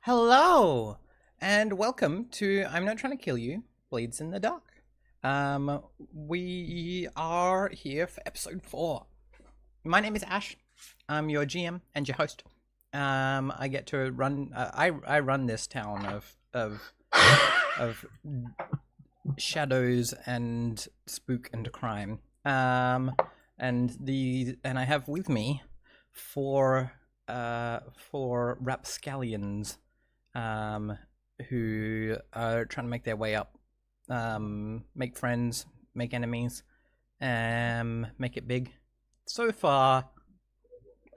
Hello, and welcome to I'm Not Trying to Kill You, Bleeds in the Dark. We are here for episode 4. My name is Ash. I'm your GM and your host. I get to run. I run this town of shadows and spook and crime. And I have with me four rapscallions who are trying to make their way up, make friends, make enemies, make it big. So far,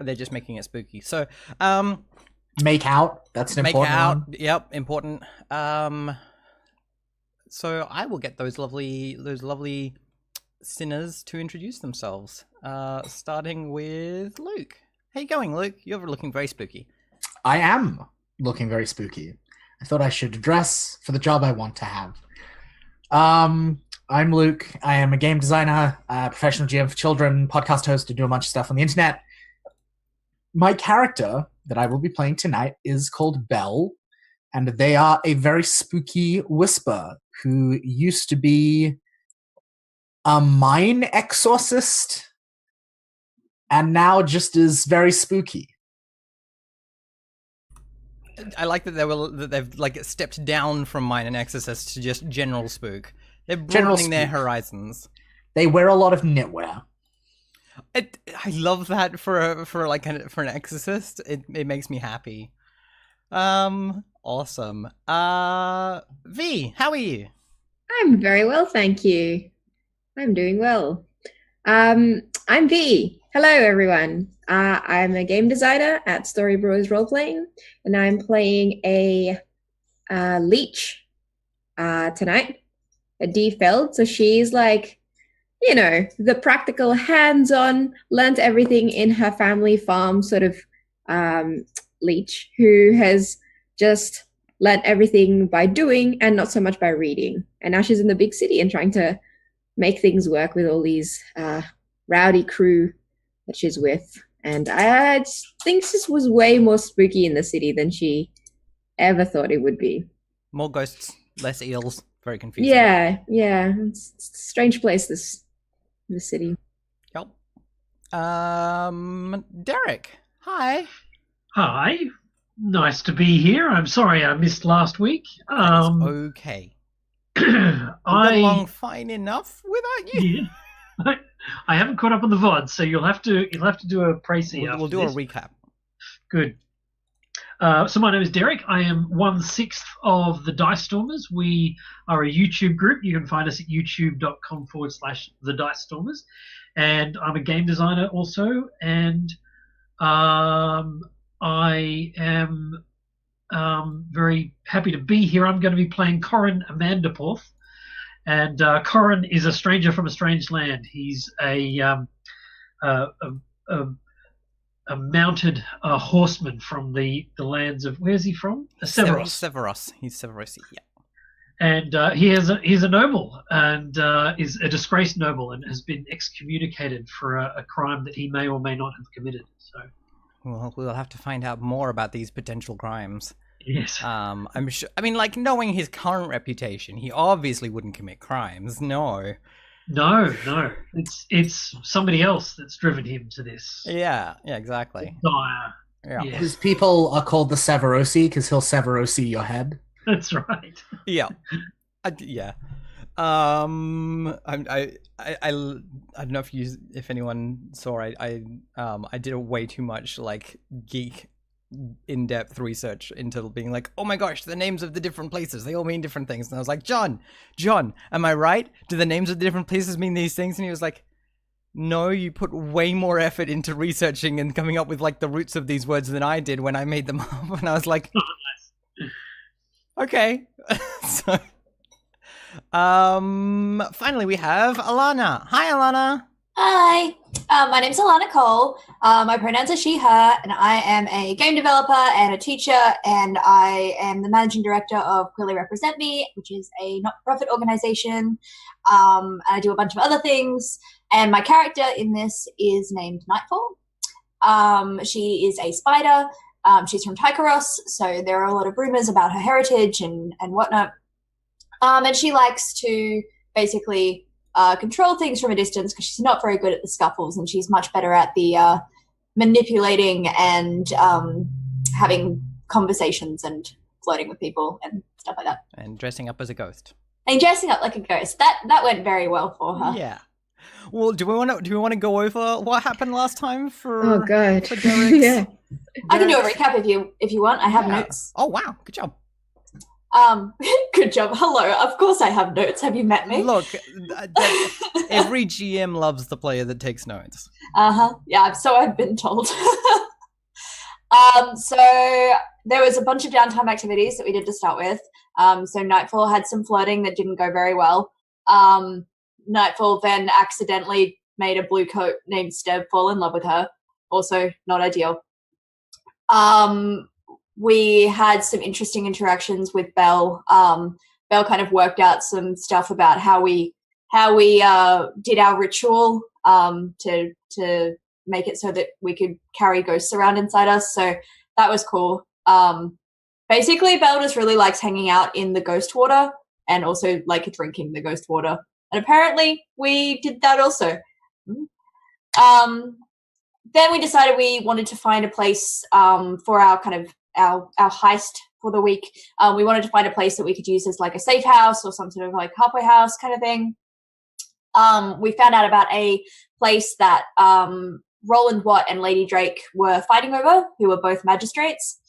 they're just making it spooky. So, make out. That's an make important out. one. Yep, important. So I will get those lovely sinners to introduce themselves. Starting with Luke. How you going, Luke? You're looking very spooky. I am looking very spooky. I thought I should dress for the job I want to have. I'm Luke. I am a game designer, a professional GM for children, podcast host, and do a bunch of stuff on the internet. My character that I will be playing tonight is called Belle, and they are a very spooky whisper who used to be a mine exorcist and now just is very spooky. I like that they've like stepped down from mine and exorcist to just general spook. They're broadening their horizons. They wear a lot of knitwear. I love that for an exorcist. It makes me happy. Awesome. V, how are you? I'm very well, thank you. I'm doing well. I'm V. Hello, everyone. I'm a game designer at Story Brewers Roleplaying, and I'm playing a leech tonight, a D Feld. So she's like, the practical, hands-on, learnt everything in her family farm sort of leech who has just learnt everything by doing and not so much by reading. And now she's in the big city and trying to make things work with all these rowdy crew that she's with. And I just think this was way more spooky in the city than she ever thought it would be. More ghosts, less eels. Very confusing. Yeah. It's a strange place, this city. Yep. Derek. Hi. Hi. Nice to be here. I'm sorry I missed last week. That's okay. We got along fine enough without you. Yeah. I haven't caught up on the VOD, so you'll have to do a précis. We'll do a recap. Good. So my name is Derek. I am 1/6 of the Dice Stormers. We are a YouTube group. You can find us at youtube.com/the Dice Stormers. And I'm a game designer also. And I am very happy to be here. I'm going to be playing Corin Amandaporth. And Corin is a stranger from a strange land. He's a mounted horseman from the lands of, where's he from? Severos. Severos. He's Severosi, yeah. And he's a noble and is a disgraced noble and has been excommunicated for a crime that he may or may not have committed. So, well, we'll have to find out more about these potential crimes. Yes. I'm sure. I mean, like, knowing his current reputation, he obviously wouldn't commit crimes. No. It's somebody else that's driven him to this. Yeah, exactly. Yeah. His people are called the Severosi because he'll Severosi your head. That's right. Yeah. Yeah. I don't know if anyone saw. I did a way too much like geek in-depth research into being like, oh my gosh, the names of the different places, they all mean different things. And I was like, John, am I right? Do the names of the different places mean these things? And he was like, no, you put way more effort into researching and coming up with like the roots of these words than I did when I made them up. And I was like, okay. So, finally we have Alana. Hi, Alana. Hi, my name's Alana Cole. My pronouns are she, her, and I am a game developer and a teacher, and I am the managing director of Queerly Represent Me, which is a not-for-profit organization. I do a bunch of other things, and my character in this is named Nightfall. She is a spider She's from Tycheros, so there are a lot of rumors about her heritage and whatnot. And she likes to basically control things from a distance because she's not very good at the scuffles, and she's much better at the manipulating and having conversations and flirting with people and stuff like that. And dressing up as a ghost. And dressing up like a ghost. That went very well for her. Yeah. Well, do we want to go over what happened last time for? Oh god. For Derek's? Yeah. I can do a recap if you want. I have notes. Oh wow, good job. Good job. Hello. Of course I have notes. Have you met me? Look, every GM loves the player that takes notes. Yeah. So I've been told. So there was a bunch of downtime activities that we did to start with. So Nightfall had some flirting that didn't go very well. Nightfall then accidentally made a blue coat named Steb fall in love with her. Also not ideal. We had some interesting interactions with Belle. Belle kind of worked out some stuff about how we did our ritual to make it so that we could carry ghosts around inside us. So that was cool. Basically, Belle just really likes hanging out in the ghost water and also like drinking the ghost water. And apparently we did that also. Then we decided we wanted to find a place for our kind of our heist for the week. We wanted to find a place that we could use as like a safe house or some sort of like halfway house kind of thing. We found out about a place that Roland Watt and Lady Drake were fighting over, who were both magistrates.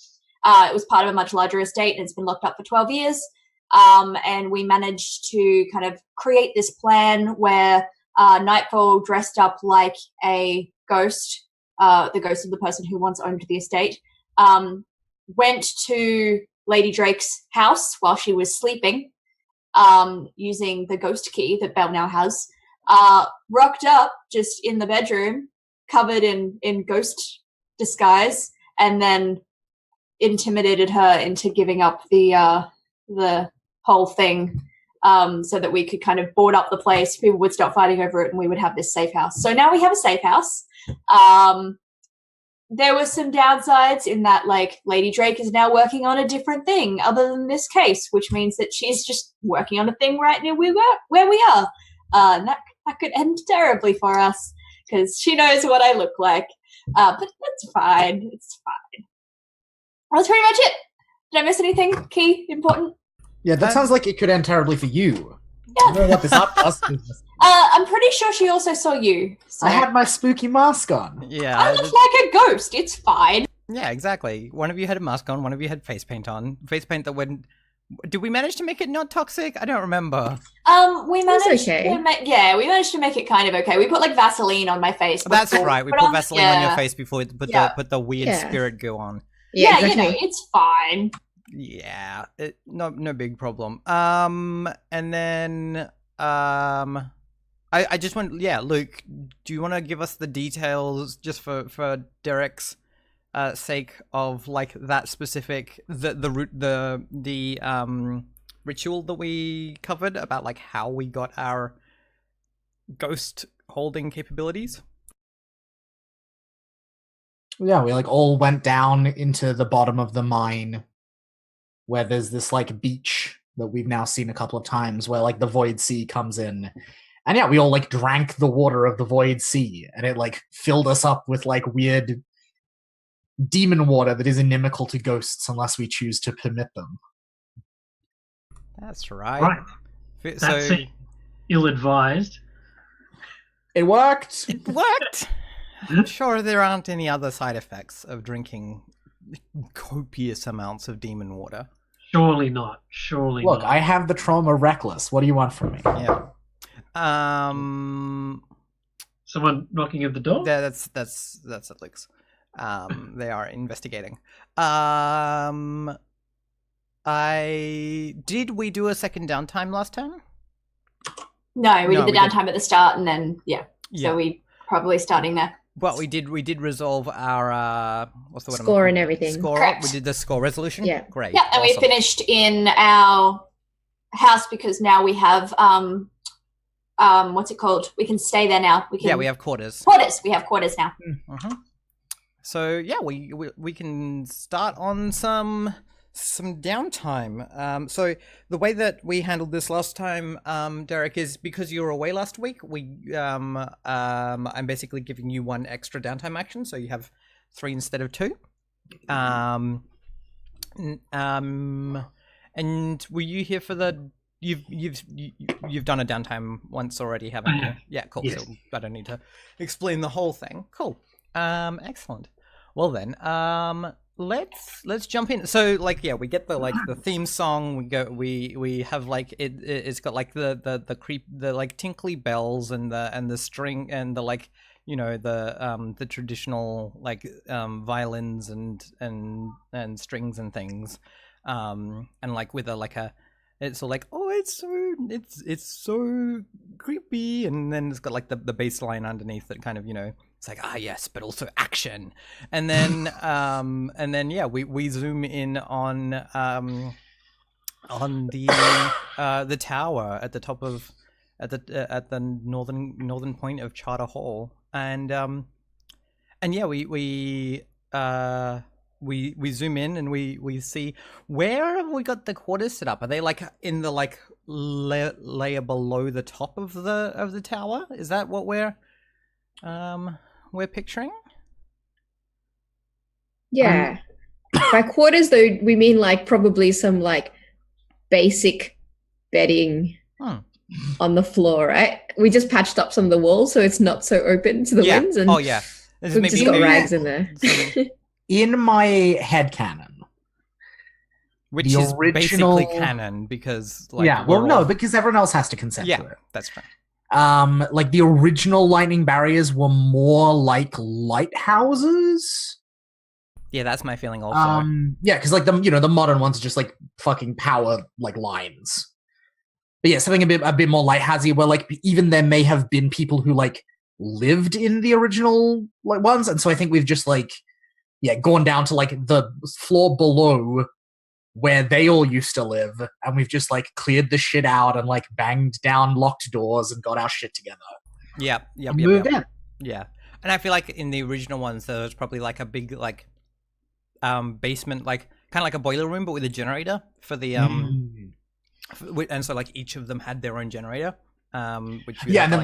It was part of a much larger estate and it's been locked up for 12 years. And we managed to kind of create this plan where Nightfall dressed up like a ghost, the ghost of the person who once owned the estate, went to Lady Drake's house while she was sleeping, using the ghost key that Belle now has, rocked up just in the bedroom, covered in ghost disguise, and then intimidated her into giving up the whole thing, so that we could kind of board up the place, people would stop fighting over it, and we would have this safe house. So now we have a safe house. There were some downsides in that, like, Lady Drake is now working on a different thing other than this case, which means that she's just working on a thing right near where we are. And that could end terribly for us, because she knows what I look like. But that's fine. It's fine. That's pretty much it. Did I miss anything key, important? Yeah, that sounds like it could end terribly for you. Yeah. I don't know what this up does. I'm pretty sure she also saw you. So. I had my spooky mask on. Yeah. I look like a ghost. It's fine. Yeah, exactly. One of you had a mask on, one of you had face paint on. Face paint that went... Did we manage to make it not toxic? I don't remember. We managed okay. we managed to make it kind of okay. We put like Vaseline on my face. That's right. We put Vaseline on your face before we put the weird Yeah. spirit goo on. Yeah, exactly. you know, it's fine. Yeah, no big problem. And then I just want, Luke, do you want to give us the details just for Derek's sake of like that specific the ritual that we covered about like how we got our ghost holding capabilities? Yeah, we like all went down into the bottom of the mine where there's this like beach that we've now seen a couple of times where like the void sea comes in. And yeah, we all like drank the water of the void sea and it like filled us up with like weird demon water that is inimical to ghosts unless we choose to permit them. That's right. Right. So That's ill-advised. It worked! it worked! I'm sure there aren't any other side effects of drinking copious amounts of demon water. Surely not. Surely Look, not. I have the trauma reckless. What do you want from me? Yeah. Someone knocking at the door? That's Alex. They are investigating. Did we do a second downtime last time? No, we No, did the we downtime at the start, and then Yeah. so we probably starting there. But we did resolve our what's the word? Score and everything. Score. Correct. We did the score resolution. Yeah. Great. Yeah, and we awesome. finished in our house because now we have what's it called? We can stay there now. We can Yeah, we have quarters. quarters. We have quarters now. Mm-hmm. So yeah, we can start on some downtime. So the way that we handled this last time, Derek, is because you were away last week. I'm basically giving you one extra downtime action, so you have 3 instead of 2. And were you here for the? You've done a downtime once already, haven't you? Yeah, cool. Yes. So I don't need to explain the whole thing. Cool. Excellent. Well then, let's jump in. So like, yeah, we get the theme song. We have like it's got like the creep, the like tinkly bells and the string and the like, the traditional like violins and strings and things, and like with it's all like, oh, it's so creepy, and then it's got like the bass line underneath that kind of, it's like, yes, but also action. And then yeah, we zoom in on the tower at the top of at the northern point of Charter Hall, and yeah, we zoom in and we see, where have we got the quarters set up? Are they like in the like layer below the top of the tower? Is that what we're picturing? Yeah. By quarters, though, we mean like probably some like basic bedding on the floor, right? We just patched up some of the walls so it's not so open to the winds. And yeah. we've just got rags in there. In my headcanon, which the is original... basically canon because like, no, because everyone else has to consent to it. That's right. Like the original lightning barriers were more like lighthouses. Yeah, that's my feeling also. Yeah, because like the modern ones are just like fucking power like lines. But yeah, something a bit more lighthousey, where like even there may have been people who like lived in the original like ones, and so I think we've just like gone down to like the floor below where they all used to live, and we've just like cleared the shit out and like banged down locked doors and got our shit together. Yep. Moved in. Yeah, and I feel like in the original ones there was probably like a big like basement, like kind of like a boiler room, but with a generator for the and so like each of them had their own generator. Which and then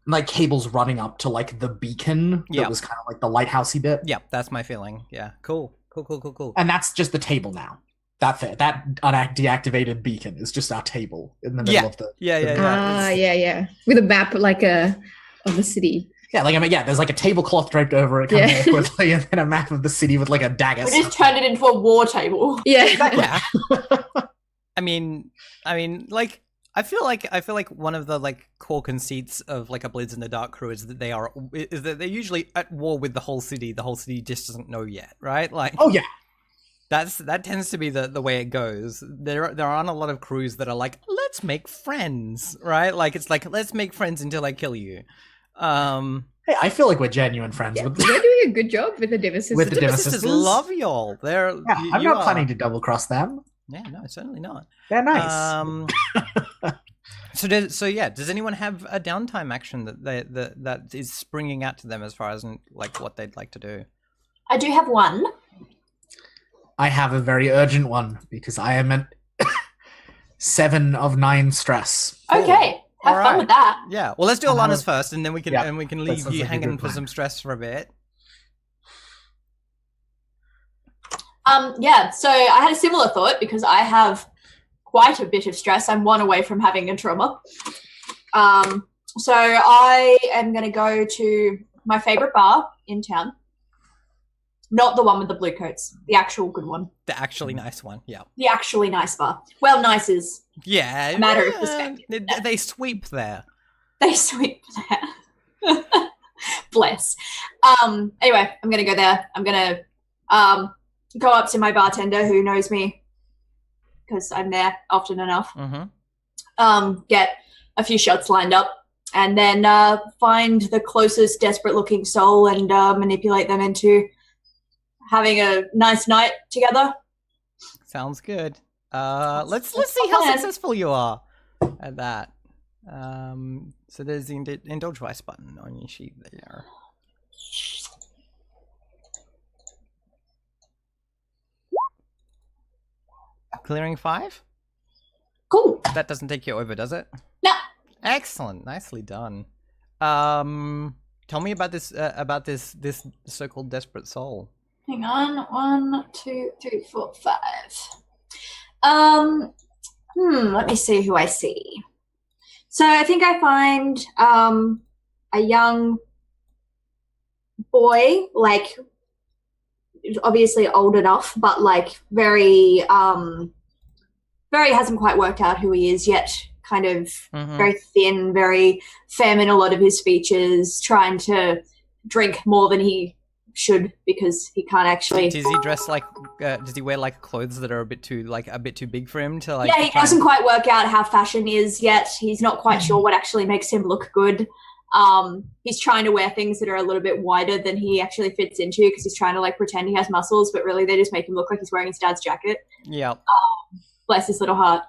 like cables running up to like the beacon that was kind of like the lighthousey bit. Yeah, that's my feeling. Yeah, cool. And that's just the table now. That deactivated beacon is just our table in the middle of the... Yeah. With a map like of the city. Yeah, like there's like a tablecloth draped over it, kind of awkwardly, and then a map of the city with like a dagger. We just turned it into a war table. Yeah. Yeah. I mean, like I feel like one of the like core conceits of like a Blades in the Dark crew is that they're usually at war with the whole city. The whole city just doesn't know yet, right? Like, oh yeah. That tends to be the way it goes. There aren't a lot of crews that are like, let's make friends, right? Like it's like, let's make friends until I kill you. Hey, I feel like we're genuine friends. Yeah, they're doing a good job with the Diver Sisters. With the Diver Sisters love y'all. I'm not planning to double cross them. Yeah, no, certainly not. They're nice. So yeah, does anyone have a downtime action that is springing out to them as far as like what they'd like to do? I do have one. I have a very urgent one because I am at 7 of 9 stress. Okay, have fun with that. Yeah, well, let's do Alana's first, and then we can leave you like hanging for some stress for a bit. So I had a similar thought because I have quite a bit of stress. I'm one away from having a trauma. So I am going to go to my favorite bar in town. Not the one with the blue coats, the actual good one. The actually nice one, yeah. The actually nice bar. Well, nice is a matter of perspective. They sweep there. They sweep there. Bless. Anyway, I'm going to go there. I'm going to go up to my bartender who knows me because I'm there often enough. Mm-hmm. Get a few shots lined up and then find the closest desperate-looking soul and manipulate them into having a nice night together. Sounds good. Let's see how successful you are at that. So there's the indulge vice button on your sheet there. clearing 5. Cool. That doesn't take you over, does it? No. Excellent. Nicely done. Tell me about this so-called desperate soul. Hang on. 1, 2, 3, 4, 5. Let me see who I see. So I think I find a young boy, like obviously old enough, but like very hasn't quite worked out who he is yet. Kind of very thin, very fair in a lot of his features, trying to drink more than he should because he can't actually. Does he dress like? Does he wear like clothes that are a bit too big for him to like? Yeah, he doesn't quite work out how fashion is yet. He's not quite sure what actually makes him look good. He's trying to wear things that are a little bit wider than he actually fits into because he's trying to like pretend he has muscles, but really they just make him look like he's wearing his dad's jacket. Yeah. Bless his little heart.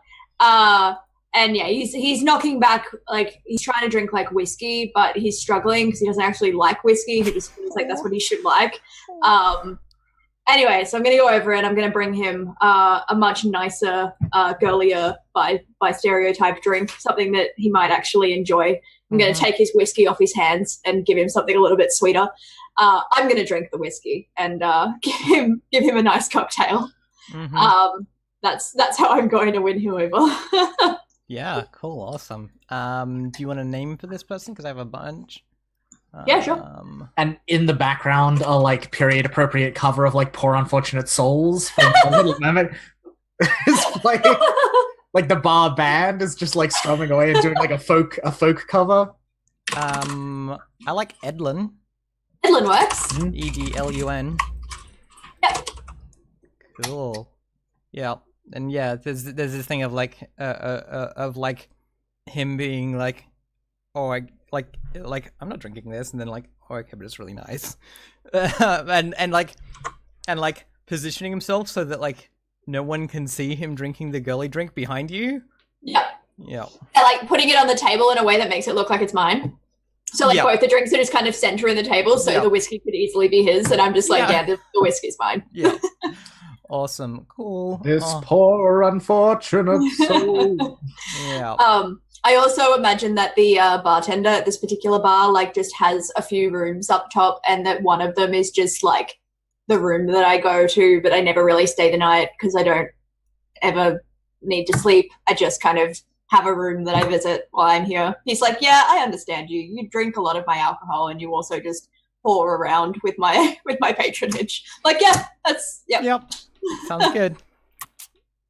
And yeah, he's knocking back, like he's trying to drink like whiskey, but he's struggling because he doesn't actually like whiskey. He just feels like that's what he should like. Anyway, so I'm going to go over and I'm going to bring him a much nicer, girlier by stereotype drink, something that he might actually enjoy. I'm going to take his whiskey off his hands and give him something a little bit sweeter. I'm going to drink the whiskey and give him a nice cocktail. That's how I'm going to win him over. Yeah, cool, awesome. Do you want a name for this person? Because I have a bunch. Yeah, sure. And in the background, a like period appropriate cover of like Poor Unfortunate Souls from Little Mermaid. It's playing. Like the bar band is just like strumming away and doing like a folk cover. I like Edlin. Edlin works. Edlun. Yep. Cool. Yeah, and yeah, there's this thing of like him being like, oh, like I'm not drinking this, and then like, oh, okay, but it's really nice, and like positioning himself so that like no one can see him drinking the girly drink behind you. Yeah. Yeah. And like putting it on the table in a way that makes it look like it's mine. So like both the drinks are just kind of centering the table, so the whiskey could easily be his, and I'm just like, the whiskey's mine. Yeah. Awesome. Cool. This poor unfortunate soul. Yeah. I also imagine that the bartender at this particular bar like just has a few rooms up top, and that one of them is just like the room that I go to, but I never really stay the night because I don't ever need to sleep. I just kind of have a room that I visit while I'm here. He's like, yeah, I understand you. You drink a lot of my alcohol, and you also just pour around with my patronage. Like, yeah, that's Yep. Sounds good.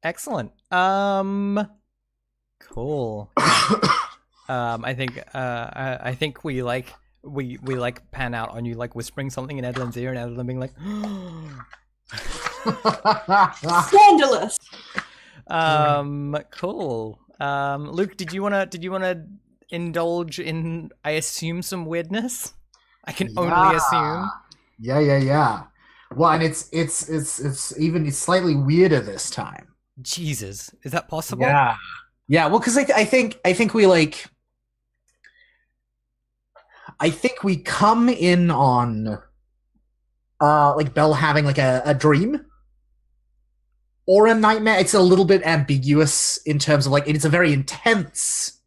Excellent. Cool. I think we like pan out on you like whispering something in Edlin's ear and Edlin being like scandalous. Cool. Luke, did you wanna indulge in, I assume, some weirdness? I can only assume. Yeah. Well, and it's slightly weirder this time. Jesus, is that possible? Yeah. Well, because I think we come in on like Belle having like a dream or a nightmare. It's a little bit ambiguous in terms of like it's a very intense,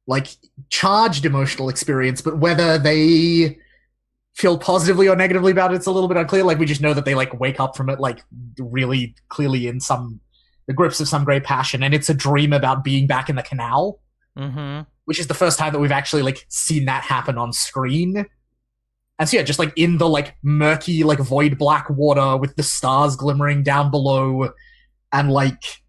like charged emotional experience, but whether they feel positively or negatively about it's a little bit unclear. Like we just know that they like wake up from it like really clearly in the grips of some great passion, and it's a dream about being back in the canal, which is the first time that we've actually like seen that happen on screen. And so yeah, just like in the like murky like void black water with the stars glimmering down below, and like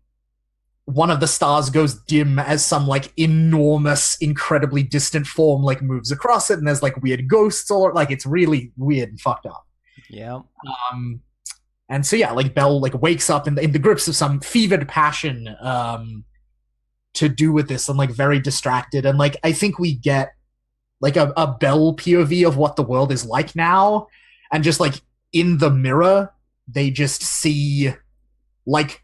one of the stars goes dim as some like enormous, incredibly distant form like moves across it, and there's like weird ghosts all like it's really weird and fucked up. Yeah. And so yeah, like Belle like wakes up in the grips of some fevered passion to do with this, and like very distracted, and like I think we get like a Belle POV of what the world is like now, and just like in the mirror they just see like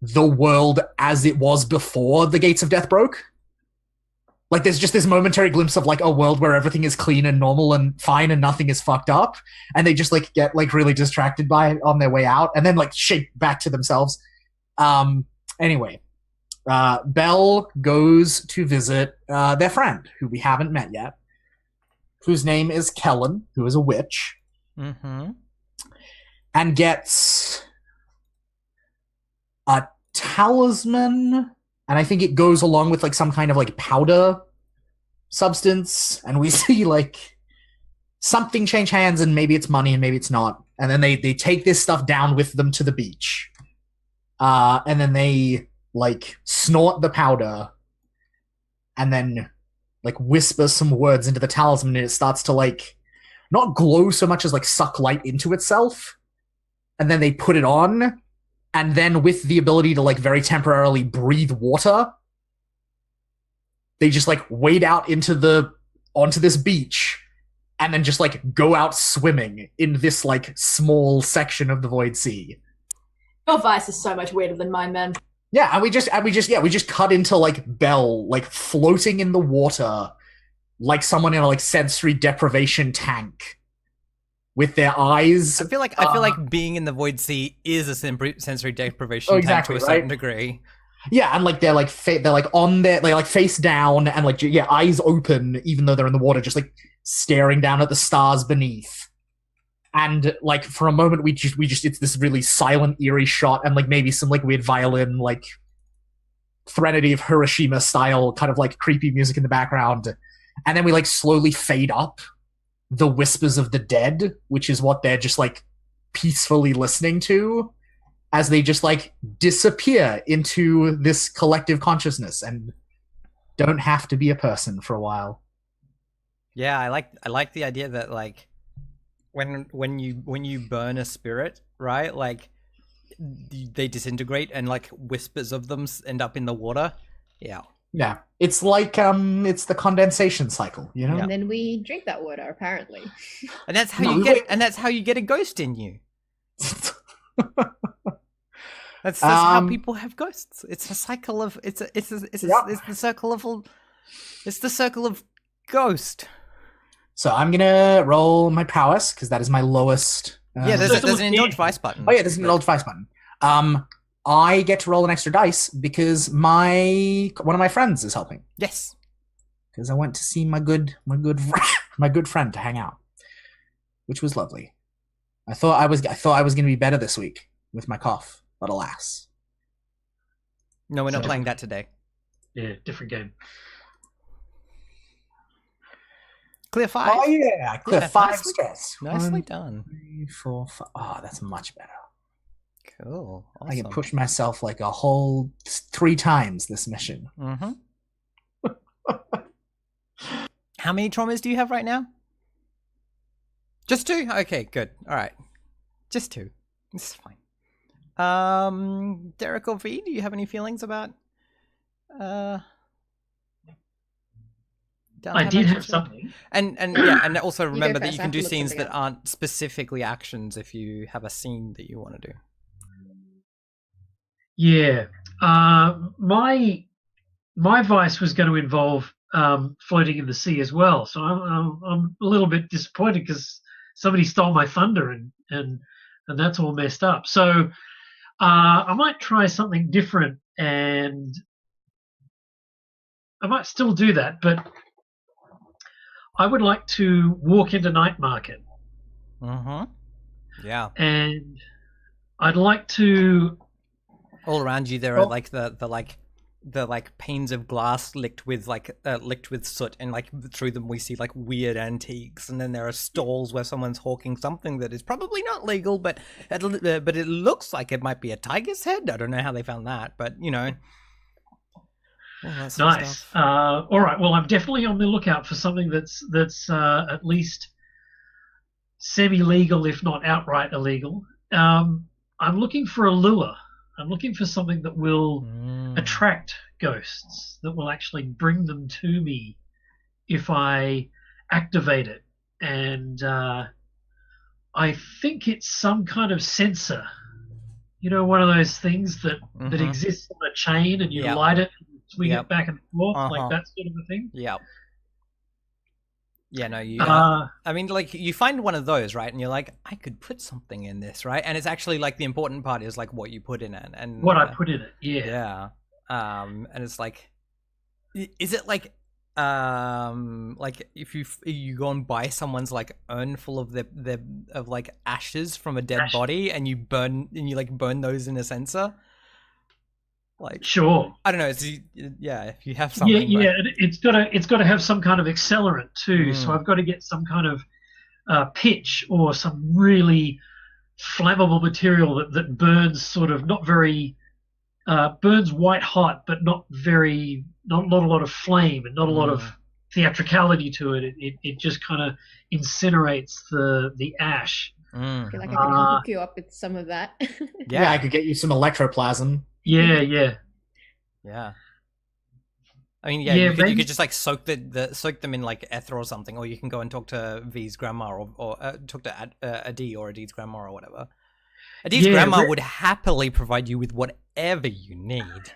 the world as it was before the gates of death broke. Like there's just this momentary glimpse of like a world where everything is clean and normal and fine and nothing is fucked up, and they just like get like really distracted by it on their way out, and then like shake back to themselves. Anyway, Belle goes to visit their friend, who we haven't met yet, whose name is Kellen, who is a witch, Mm-hmm. and gets a talisman, and I think it goes along with like some kind of like powder substance, and we see like something change hands, and maybe it's money and maybe it's not, and then they take this stuff down with them to the beach, and then they like snort the powder and then like whisper some words into the talisman, and it starts to like not glow so much as like suck light into itself, and then they put it on, and then with the ability to like very temporarily breathe water, they just like wade out onto this beach, and then just like go out swimming in this like small section of the void sea. Your vice is so much weirder than mine, man. Yeah, and we just cut into like Belle like floating in the water like someone in a like sensory deprivation tank with their eyes. I feel like being in the void sea is a sensory deprivation exactly, tank to a certain degree. Yeah, and like they're like on their like face down and like eyes open even though they're in the water, just like staring down at the stars beneath. And like for a moment we just it's this really silent, eerie shot, and like maybe some like weird violin, like Threnody of Hiroshima style kind of like creepy music in the background, and then we like slowly fade up the whispers of the dead, which is what they're just like peacefully listening to as they just like disappear into this collective consciousness and don't have to be a person for a while. Yeah, I like the idea that like when you burn a spirit, right? Like they disintegrate and like whispers of them end up in the water. Yeah. Yeah. It's like it's the condensation cycle, you know? And then we drink that water, apparently. And that's how you get a ghost in you. That's how people have ghosts. It's a cycle of it's the circle of ghost. So I'm gonna roll my prowess because that is my lowest. There's an indulge vice button. Oh yeah, there's an indulge vice button. I get to roll an extra dice because one of my friends is helping. Yes. Because I went to see my good friend to hang out, which was lovely. I thought I was gonna be better this week with my cough, but alas. No, we're not playing that today. Yeah, different game. Clear 5. Oh yeah, clear 5 stress. Nicely done. 3, 4, 5. Oh, that's much better. Cool. Awesome. I can push myself like a whole 3 times this mission. Mm-hmm. How many traumas do you have right now? Just 2? Okay, good. All right. Just 2. This is fine. Derek or V, do you have any feelings about I did have something. And also remember that you can I have to do look scenes something that up. aren't specifically actions if you have a scene that you want to do. Yeah. My vice was going to involve floating in the sea as well. So I'm a little bit disappointed because somebody stole my thunder and that's all messed up. So I might try something different, and I might still do that, but I would like to walk into Night Market. Mm-hmm. Yeah. And I'd like to. All around you, there are like the panes of glass licked with soot, and like through them we see like weird antiques, and then there are stalls where someone's hawking something that is probably not legal, but it looks like it might be a tiger's head. I don't know how they found that, but you know. Nice. All right. Well, I'm definitely on the lookout for something that's at least semi-legal, if not outright illegal. I'm looking for a lure. I'm looking for something that will attract ghosts, that will actually bring them to me if I activate it. And I think it's some kind of sensor. You know, one of those things that exists on a chain, and you light it, and swing it back and forth, like that sort of a thing. Yeah. Yeah, no, you. Uh, I mean, like you find one of those, right? And you're like, I could put something in this, right? And it's actually like the important part is like what you put in it, and what I put in it, yeah. yeah. And it's like, is it like if you go and buy someone's like urn full of their of like ashes from a dead body, and you burn those in a censer? Like, Sure. I don't know. If you have Yeah, something. yeah. It's got to have some kind of accelerant too. So Mm. I've got to get some kind of pitch or some really flammable material that burns sort of not very burns white hot, but not a lot of flame and not a lot of theatricality to it. It just kind of incinerates the ash. Mm. I feel like I could hook you up with some of that. Yeah, I could get you some electroplasm. Yeah. Yeah. I mean, yeah, Yeah, you could just like soak soak them in like ether or something, or you can go and talk to V's grandma or talk to Adi or Adi's grandma or whatever. Adi's grandma would happily provide you with whatever you need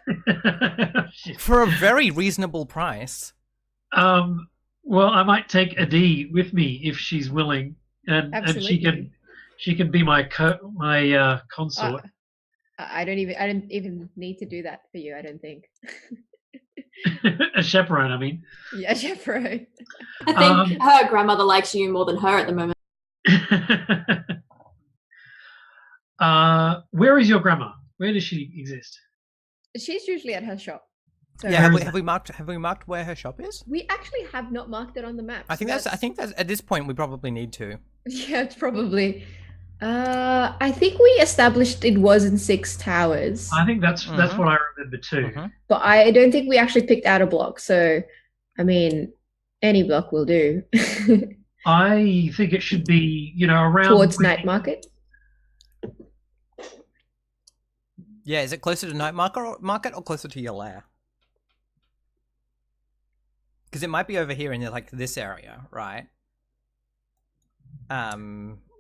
for a very reasonable price. Well, I might take Adi with me if she's willing, and she can be my consort. I don't even need to do that for you. I don't think. A chaperone, I mean. Yeah, chaperone. I think her grandmother likes you more than her at the moment. Where is your grandma? Where does she exist? She's usually at her shop. So yeah, have we marked where her shop is? We actually have not marked it on the map. I think that's at this point we probably need to. Yeah, it's probably. I think we established it was in 6 towers. I think that's what I remember too. But I don't think we actually picked out a block. So, I mean, any block will do. I think it should be, around towards Night Market. Yeah, is it closer to Night Market or closer to your lair? Because it might be over here in like this area, right?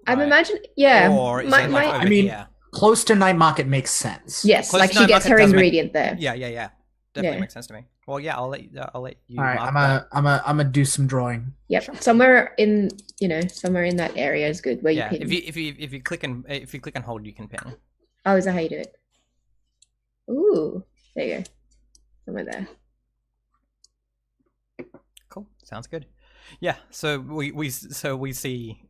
I'm imagining, yeah. Or is it like over here? Close to Night Market makes sense. Yes, Close like to she Night gets Market her does ingredient there. Yeah. Definitely makes sense to me. Well, yeah, I'll let you. All right, I'm gonna do some drawing. Yep, sure. somewhere in that area is good where you pin. If you click and hold, you can pin. Oh, is that how you do it? Ooh, there you go. Somewhere there. Cool. Sounds good. Yeah. So we see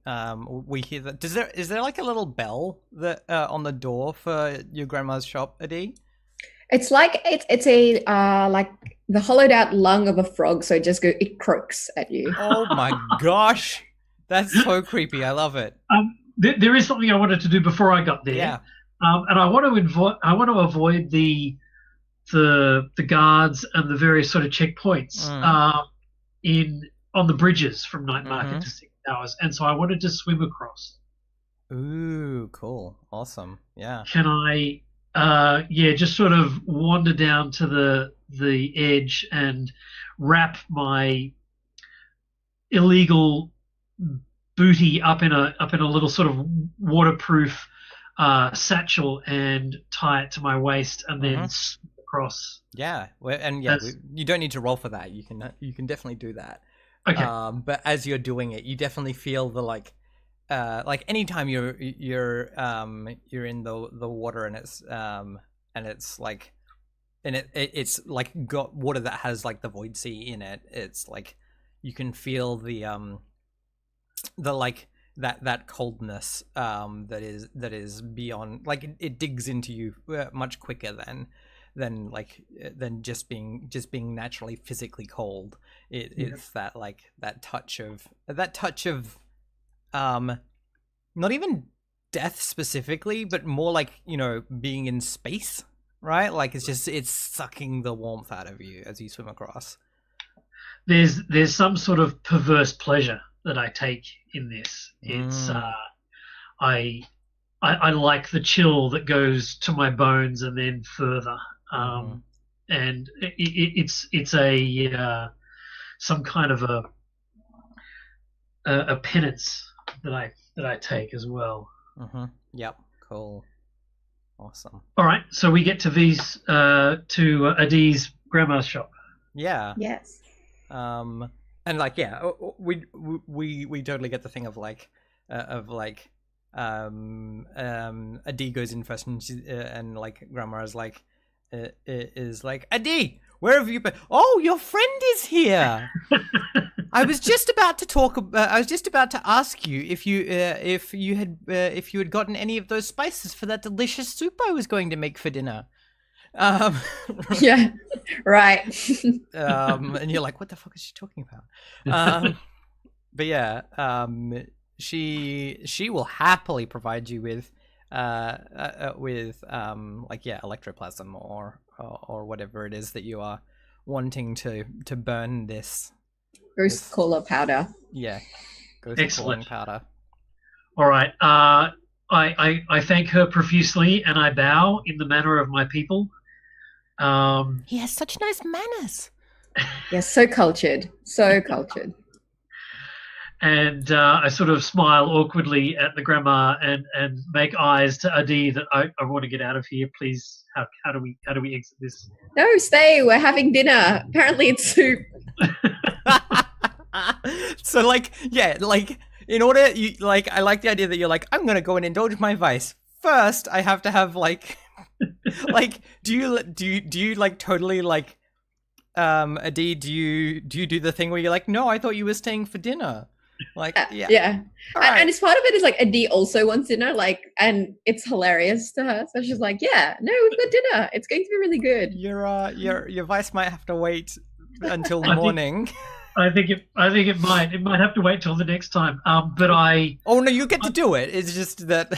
we hear that. Is there like a little bell that on the door for your grandma's shop, Adi? It's like it's a like the hollowed out lung of a frog, so it croaks at you. Oh my gosh, that's so creepy. I love it. There is something I wanted to do before I got there. Yeah. And I want to avoid the guards and the various sort of checkpoints on the bridges from Night Market to 6 Towers, and so I wanted to swim across. Ooh, cool, awesome, yeah. Can I, just sort of wander down to the edge and wrap my illegal booty up in a little sort of waterproof satchel and tie it to my waist and then swim across. Yeah, you don't need to roll for that. You can definitely do that. Okay. But as you're doing it, you definitely feel the like anytime you're in the water and it's like it's like got water that has like the void sea in it. It's like you can feel the like that coldness that is beyond, like it digs into you much quicker than just being naturally physically cold. It's that like that touch of not even death specifically, but more like, being in space, right? Like it's sucking the warmth out of you as you swim across. There's some sort of perverse pleasure that I take in this. It's I like the chill that goes to my bones and then further. And it's a some kind of a penance that I take as well. Yep. Cool. Awesome. All right, so we get to V's to Adi's grandma's shop. Yeah. Yes. And like, yeah, we totally get the thing of like, Adi goes in first, and like Grandma is like, Adi, where have you been? Oh, your friend is here. I was just about to talk. I was just about to ask you if you had gotten any of those spices for that delicious soup I was going to make for dinner. Yeah, right. And you're like, what the fuck is she talking about? But yeah, she will happily provide you with like, yeah, electroplasm or whatever it is that you are wanting to burn this Ghost caller powder. Yeah, ghost Excellent. calling powder. All right. I thank her profusely and I bow in the manner of my people. He has such nice manners. Yes, so cultured. So cultured. And I sort of smile awkwardly at the grandma and make eyes to Adi that I want to get out of here, please. How do we exit this? No, stay. We're having dinner. Apparently it's soup. So like, yeah, like in order you like, I like the idea that you're like, I'm gonna go and indulge my vice. First, I have to have like, like, do you like totally like, Adi, do you do the thing where you're like, no, I thought you were staying for dinner. Like, yeah. Yeah. Right. And it's part of it is like Adi also wants dinner, like, and it's hilarious to her. So she's like, yeah, no, we've got dinner. It's going to be really good. Your vice might have to wait until morning. I think it might have to wait till the next time. But I. Oh no, you get to do it. It's just that.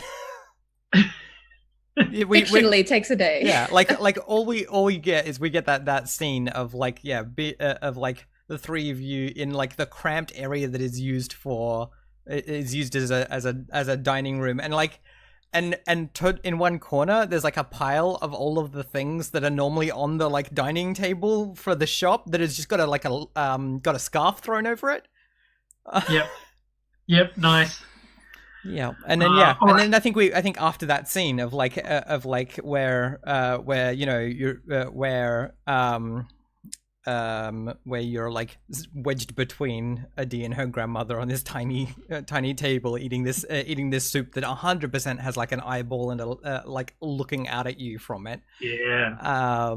Fictionally takes a day. Yeah, like all we get is we get that scene of like, yeah, of like the three of you in like the cramped area that is used as a dining room, and like in one corner there's like a pile of all of the things that are normally on the like dining table for the shop that has just got a scarf thrown over it. Yep, nice. Yeah, and then and then I think after that scene of like where you know you're where you're like wedged between Adi and her grandmother on this tiny table eating this soup that 100% has like an eyeball and like looking out at you from it. Yeah.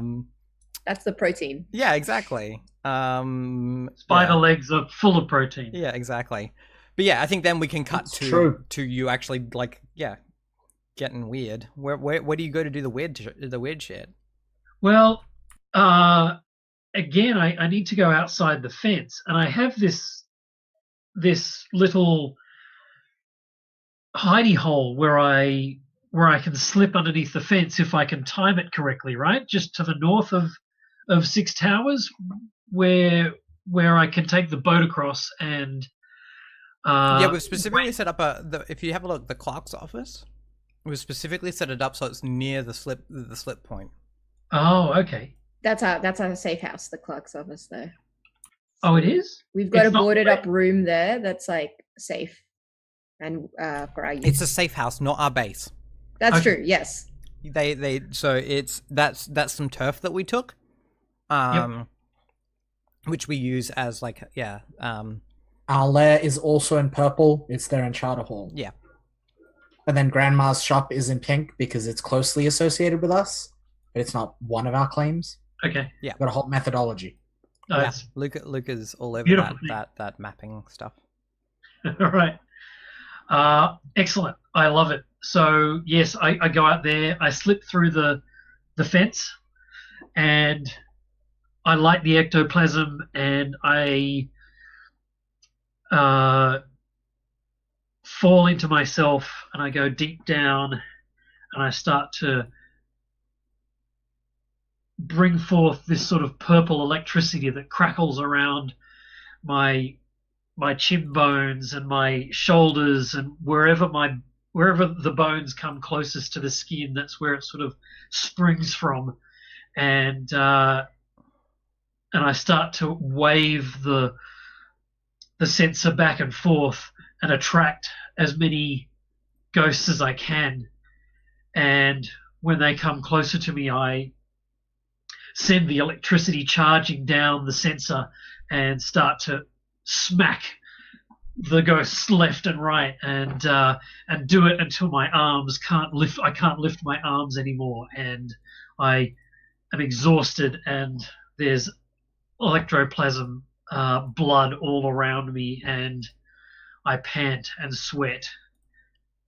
That's the protein. Yeah, exactly. Spider legs are full of protein. Yeah, exactly. But yeah, I think then we can cut to you actually like, yeah, getting weird. Where do you go to do the weird shit? Well, again, I need to go outside the fence, and I have this little hidey hole where I can slip underneath the fence if I can time it correctly, right? Just to the north of Six Towers, where I can take the boat across and. Yeah, we've specifically set up if you have a look, the clerk's office. We've specifically set it up so it's near the slip point. Oh, okay. That's our safe house, the clerk's office there. Oh, it is? We've got a boarded up room there that's like safe and for our use. It's a safe house, not our base. That's true, yes. So that's some turf that we took. Which we use as like, yeah, our lair is also in purple. It's there in Charter Hall. Yeah. And then Grandma's shop is in pink because it's closely associated with us, but it's not one of our claims. Okay. Yeah. Got a whole methodology. Yeah. Luca's all over that mapping stuff. All right. Excellent. I love it. So yes, I go out there. I slip through the fence, and I light the ectoplasm, and I fall into myself, and I go deep down, and I start to bring forth this sort of purple electricity that crackles around my chin bones and my shoulders, and wherever the bones come closest to the skin, that's where it sort of springs from, and I start to wave the sensor back and forth and attract as many ghosts as I can. And when they come closer to me, I send the electricity charging down the sensor and start to smack the ghosts left and right, and do it until my arms can't lift. I can't lift my arms anymore, and I am exhausted, and there's electroplasm, blood all around me, and I pant and sweat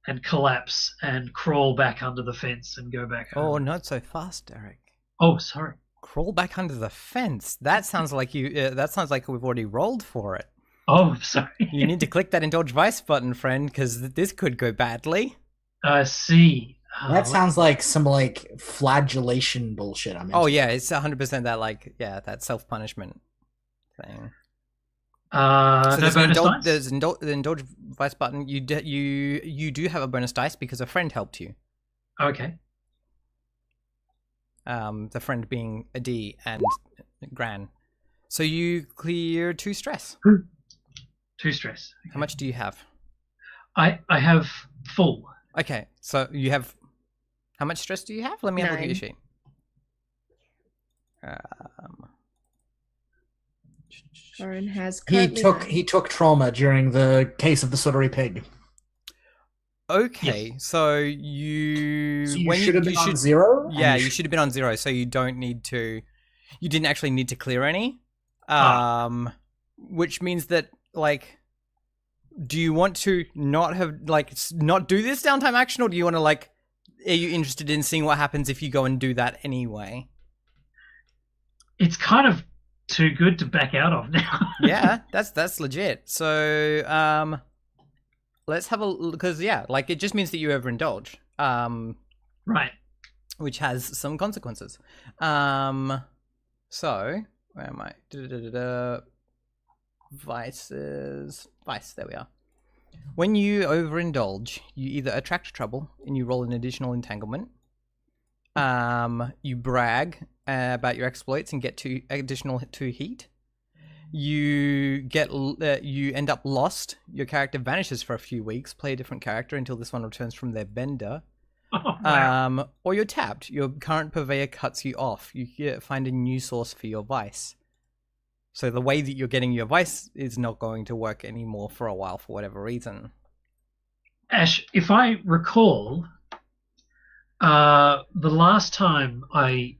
and collapse and crawl back under the fence and go back home. Oh, not so fast, Derek. Oh, sorry. Crawl back under the fence. That sounds like you. That sounds like we've already rolled for it. Oh, sorry. You need to click that indulge vice button, friend, because this could go badly. I see. That sounds like some like flagellation bullshit. Oh yeah, it's 100% that like that self punishment thing. So no there's bonus dice? there's the indulge vice button. You do have a bonus dice because a friend helped you. Okay. The friend being a D and Gran. So you clear 2 stress. 2 stress. How much do you have? I have full. Okay, so you have. How much stress do you have? Let me have a look at your 9. sheet. Corin has He currently took 9. he took trauma during the case of the Suttery Pig. Okay, so you So you when should have been on should- 0. and Yeah, you should have been on 0, so you don't need to. You didn't actually need to clear any. Which means that like, do you want to not have not do this downtime action, or do you want to like? Are you interested in seeing what happens if you go and do that anyway? It's kind of too good to back out of now. Yeah, that's legit. So let's have a because like it just means that you overindulge. Right. Which has some consequences. So where am I? Vices. Vice. There we are. When you overindulge, you either attract trouble and you roll an additional entanglement. You brag about your exploits and get 2 additional 2 heat. You end up lost. Your character vanishes for a few weeks. Play a different character until this one returns from their bender. Oh, wow. Or you're tapped. Your current purveyor cuts you off. You find a new source for your vice. So the way that you're getting your vice is not going to work anymore for a while for whatever reason. Ash, if I recall, the last time I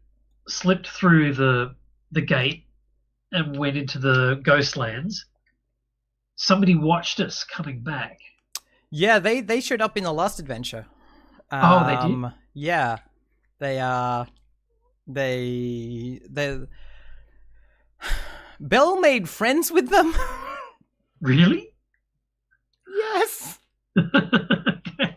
slipped through the gate and went into the Ghostlands, somebody watched us coming back. Yeah, they showed up in the last adventure. Oh, they did? Yeah. They Belle made friends with them. Really? Yes. Okay.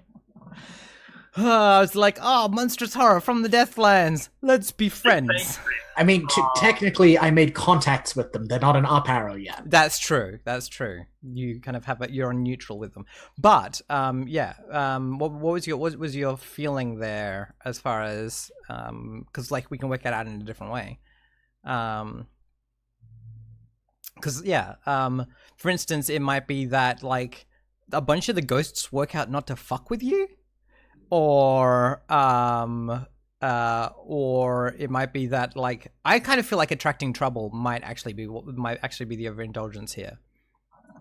I was like, oh, monstrous horror from the Deathlands. Let's be friends. I mean, technically, I made contacts with them. They're not an up arrow yet. That's true. That's true. You kind of you're on neutral with them. But what was your feeling there as far as because like we can work it out in a different way. Because for instance, it might be that like a bunch of the ghosts work out not to fuck with you, or it might be that like I kind of feel like attracting trouble might actually be the overindulgence here.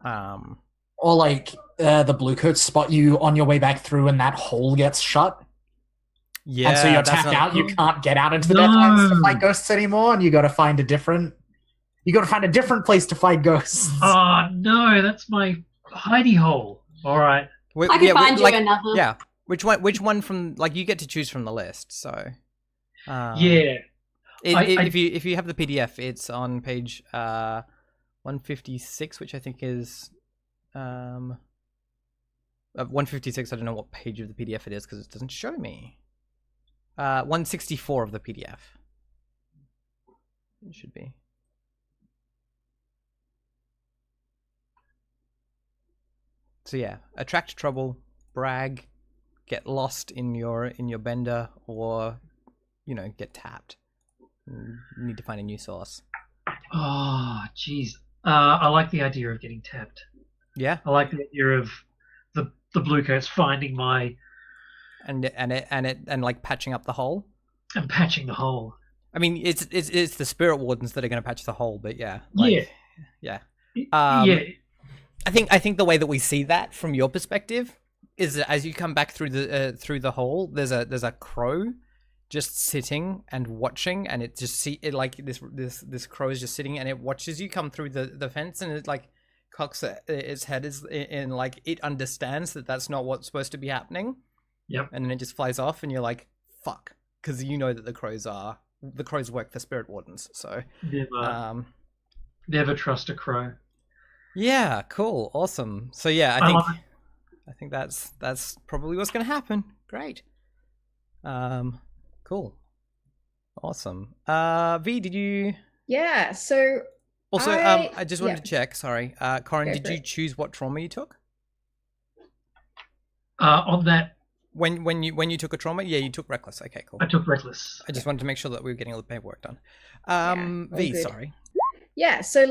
Or like the bluecoats spot you on your way back through, and that hole gets shut. Yeah, and so you're tapped out. You can't get out into the Deathlands to fight ghosts anymore, and you got to find a different. You got to find a different place to fight ghosts. Oh no, that's my hidey hole. All right. I can find you another. Yeah. Which one from like you get to choose from the list. So. Yeah. If you have the PDF, it's on page 156, which I think is 156. I don't know what page of the PDF it is because it doesn't show me. 164 of the PDF. It should be. So yeah, attract trouble, brag, get lost in your bender, or get tapped. You need to find a new source. Oh, jeez. I like the idea of getting tapped. Yeah. I like the idea of the bluecoats finding my and like patching up the hole. And patching the hole. I mean, it's the spirit wardens that are going to patch the hole, but yeah. Yeah. Yeah. Yeah. I think the way that we see that from your perspective is that as you come back through the hole, there's a crow just sitting and watching, and it just like this crow is just sitting and it watches you come through the fence, and it like cocks its head in like it understands that that's not what's supposed to be happening. Yep. And then it just flies off, and you're like, fuck, because you know that the crows work for spirit wardens. So Never trust a crow. yeah, cool, awesome. So yeah, I think that's probably what's going to happen. Great. Cool. Awesome. V, did you? Yeah. So Also, I just wanted to check. Sorry, Corin, Go did for you it. choose what trauma you took? On that, When you took a trauma, yeah, you took reckless. Okay, cool. I took reckless. I just wanted to make sure that we were getting all the paperwork done. all V, good. sorry. Yeah, so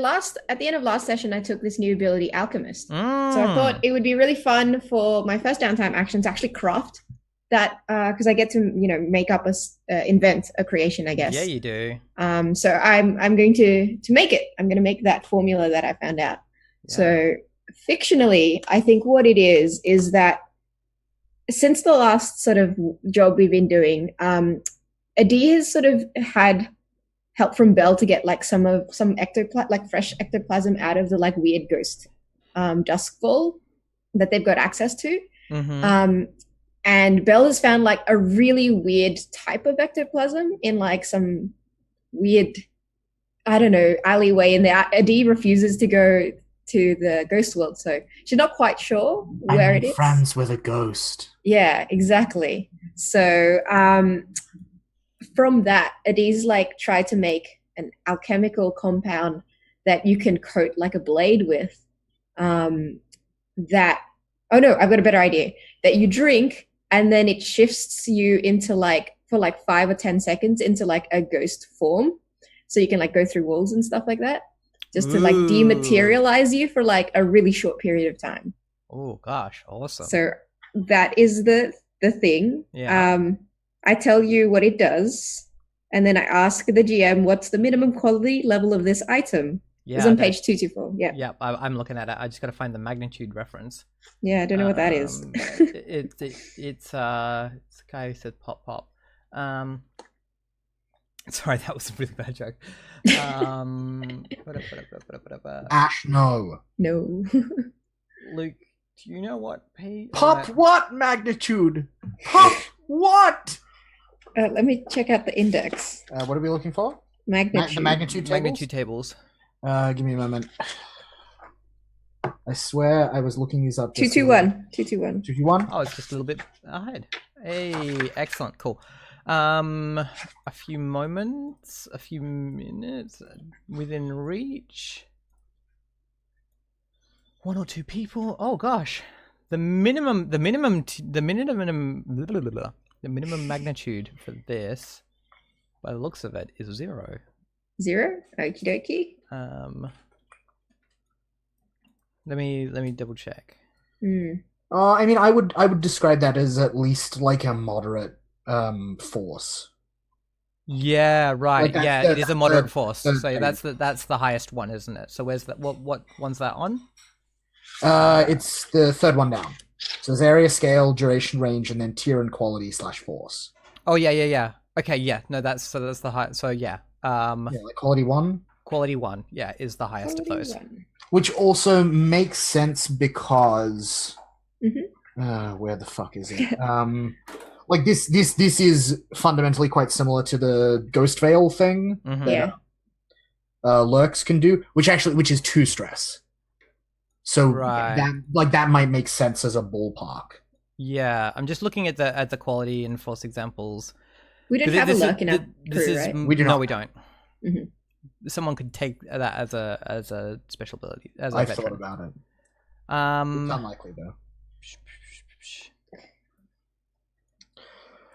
at the end of last session, I took this new ability, Alchemist. So I Mm. thought it would be really fun for my first downtime action to actually craft that, because I get to make up invent a creation, I guess. Yeah, you do. So I'm going to make it. I'm going to make that formula that I found out. Yeah. So fictionally, I think what it is that since the last sort of job we've been doing, Adi has sort of had help from Belle to get like some fresh ectoplasm out of the like weird ghost dusk ball that they've got access to. Mm-hmm. And Belle has found like a really weird type of ectoplasm in like some weird, I don't know, alleyway, and Adi refuses to go to the ghost world, so she's not quite sure where it is. Friends with a ghost. Yeah, exactly. So from that, Adi's like tried to make an alchemical compound that you can coat like a blade with. I've got a better idea. That you drink, and then it shifts you into like for like 5 or 10 seconds into like a ghost form, so you can like go through walls and stuff like that, just to like dematerialize you for like a really short period of time. Oh gosh, awesome. So that is the thing. Yeah. I tell you what it does, and then I ask the GM what's the minimum quality level of this item. Yeah, it's on page 224. Yeah. Yeah, I'm looking at it. I just got to find the magnitude reference. Yeah, I don't know what that is. It's the guy who said pop pop. Sorry, that was a really bad joke. Ash, no. No. Luke, do you know what page? Pop what magnitude? Pop what? Let me check out the index. What are we looking for? Magnitude. The magnitude tables? Magnitude tables. Give me a moment. I swear I was looking these up. 221. 221. 221? Oh, it's just a little bit ahead. Hey, excellent, cool. A few minutes within reach. 1 or 2 people. Oh gosh, the minimum magnitude for this, by the looks of it, is 0. 0? Okie dokie. Let me double check. I mean, I would describe that as at least like a moderate force. Yeah, right. Like it is a moderate force. So that's the highest one, isn't it? So where's that? What one's that on? It's the third one down. So there's area, scale, duration, range, and then tier and quality / force. Oh yeah. Okay, yeah. No, that's the high. So yeah. Like quality 1. Quality 1, yeah, is the highest of those. Which also makes sense because where the fuck is it? Like this is fundamentally quite similar to the Ghost Veil thing. Mm-hmm. Yeah. Lurks can do, which is 2 stress. So that might make sense as a ballpark. Yeah, I'm just looking at the quality and force examples. We don't have a lurk in our crew, right? We do not. No, we don't. Mm-hmm. Someone could take that as a special ability. I've thought about it. It's unlikely though.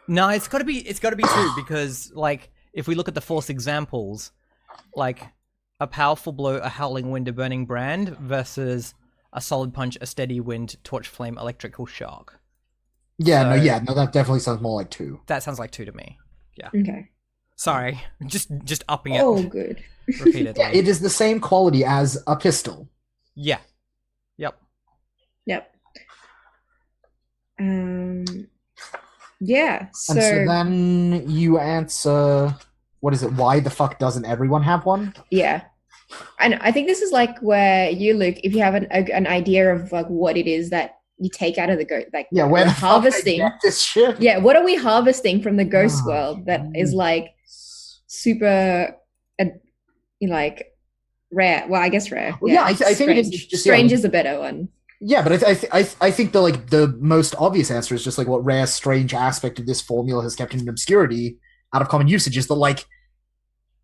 No, it's got to be 2 because like if we look at the force examples, like a powerful blow, a howling wind, a burning brand versus a solid punch, a steady wind, torch flame, electrical shock. Yeah, no, that definitely sounds more like 2. That sounds like 2 to me. Yeah. Okay. Sorry, just upping it. Oh, good. Repeatedly. Yeah, it is the same quality as a pistol. Yeah. Yep. Yep. Yeah. And so then you answer, what is it? Why the fuck doesn't everyone have one? Yeah. And I think this is like where you look, if you have an idea of like what it is that you take out of the ghost, like Yeah, where the harvesting. fuck I get this shit? Yeah, what are we harvesting from the ghost world that is like super, like rare? Well, I guess rare. Well, yeah, I think it's just strange is a better one. Yeah, but I think the most obvious answer is just like what rare, strange aspect of this formula has kept it in obscurity out of common usage is that like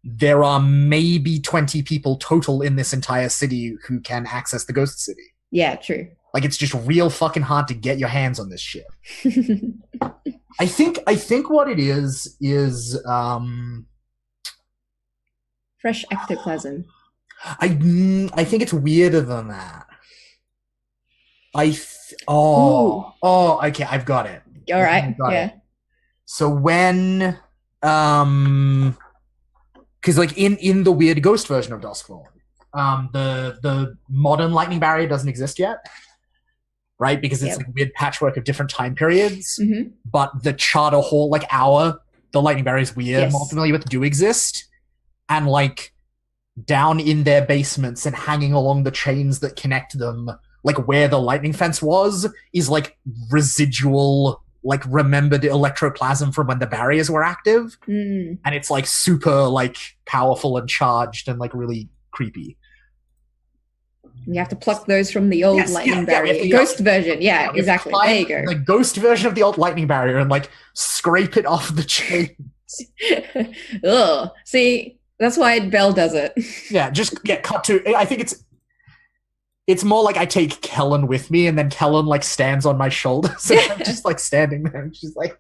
there are maybe 20 people total in this entire city who can access the ghost city. Yeah, true. Like it's just real fucking hard to get your hands on this shit. I think what it is fresh ectoplasm. I think it's weirder than that. Okay, I've got it. All right, yeah. So when, because like in the weird ghost version of Duskfall, the modern lightning barrier doesn't exist yet, right? Because it's like a weird patchwork of different time periods. Mm-hmm. But the Charter Hall, like the lightning barriers we're more familiar with, do exist, and like down in their basements and hanging along the chains that connect them, like where the lightning fence was, is like residual, like remembered electroplasm from when the barriers were active. Mm. And it's like super like powerful and charged and like really creepy. You have to pluck those from the old lightning barrier. Ghost version. Yeah, exactly. There you go. The ghost version of the old lightning barrier and like scrape it off the chains. Ugh. See, that's why Belle does it. Yeah, just cut to. I think it's more like I take Kellen with me, and then Kellen like stands on my shoulders, and I'm just like standing there, and she's like,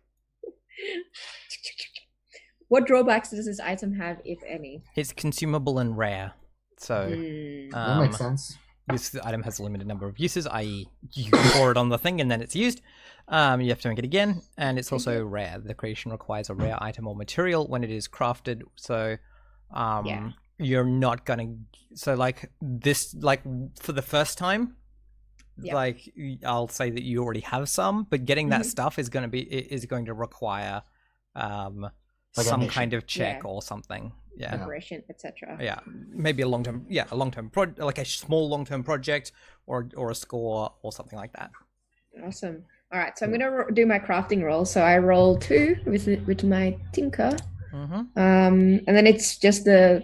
"What drawbacks does this item have, if any?" It's consumable and rare, so that makes sense. This item has a limited number of uses, i.e., you pour it on the thing and then it's used. You have to make it again, and it's also rare. The creation requires a rare item or material when it is crafted, so. You're not gonna like this, like for the first time, like I'll say that you already have some, but getting that stuff is going to require some kind of check or something, preparation, etc. Maybe a long-term like a small long-term project or a score or something like that. Awesome. All right, so I'm gonna do my crafting roll. So I roll 2 with my tinker. Mm-hmm. And then it's just the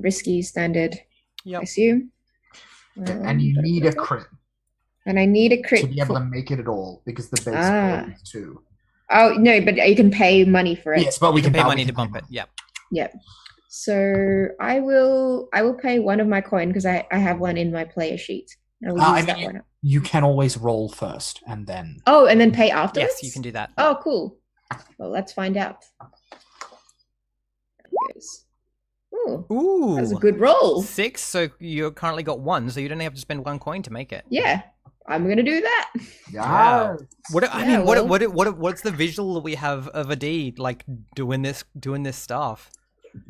risky standard, I assume. And you need a crit. And I need a crit to be able to make it at all, because the base score is 2. Oh no, but you can pay money for it. Yes, but we can pay money to bump it. Yep. Yep. So I will pay one of my coin because I have one in my player sheet. I will use that one. You can always roll first and then. Oh, and then pay afterwards? Yes, you can do that. Oh, cool. Well, let's find out. Ooh, that's a good roll. 6, so you currently got 1, so you don't have to spend 1 coin to make it. Yeah, I'm gonna do that. Yeah. What's the visual that we have of a D like doing this stuff?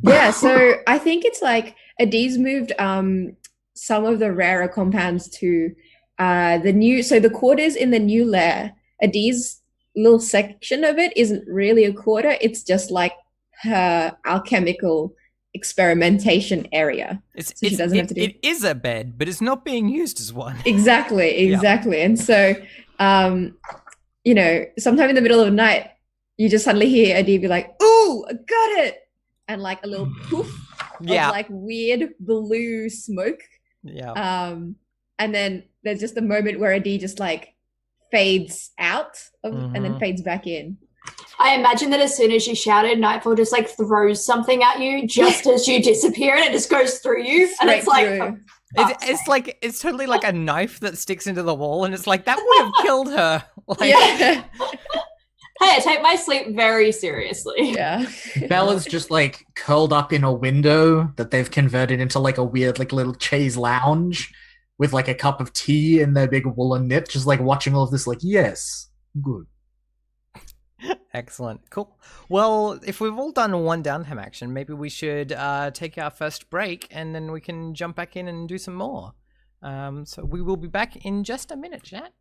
Yeah, so I think it's like Adie's moved some of the rarer compounds to the new. So the quarters in the new lair, Adie's little section of it isn't really a quarter. It's just like her alchemical experimentation area. She doesn't have to do. It is a bed, but it's not being used as one. Exactly. Yeah. And so, sometime in the middle of the night, you just suddenly hear Adie be like, "Ooh, I got it!" and like a little poof of like weird blue smoke. Yeah. And then there's just a moment where Adie just like fades out and then fades back in. I imagine that as soon as you shouted, Nightfall just like throws something at you just as you disappear, and it just goes through you. Straight and it's like through. It's totally like a knife that sticks into the wall, and it's like that would have killed her. Like, Hey, I take my sleep very seriously. Yeah. Bella's just like curled up in a window that they've converted into like a weird like little chaise lounge with like a cup of tea in their big woolen knit, just like watching all of this like, yes, good. Excellent. Cool. Well, if we've all done one downtime action, maybe we should take our first break and then we can jump back in and do some more. So we will be back in just a minute, chat.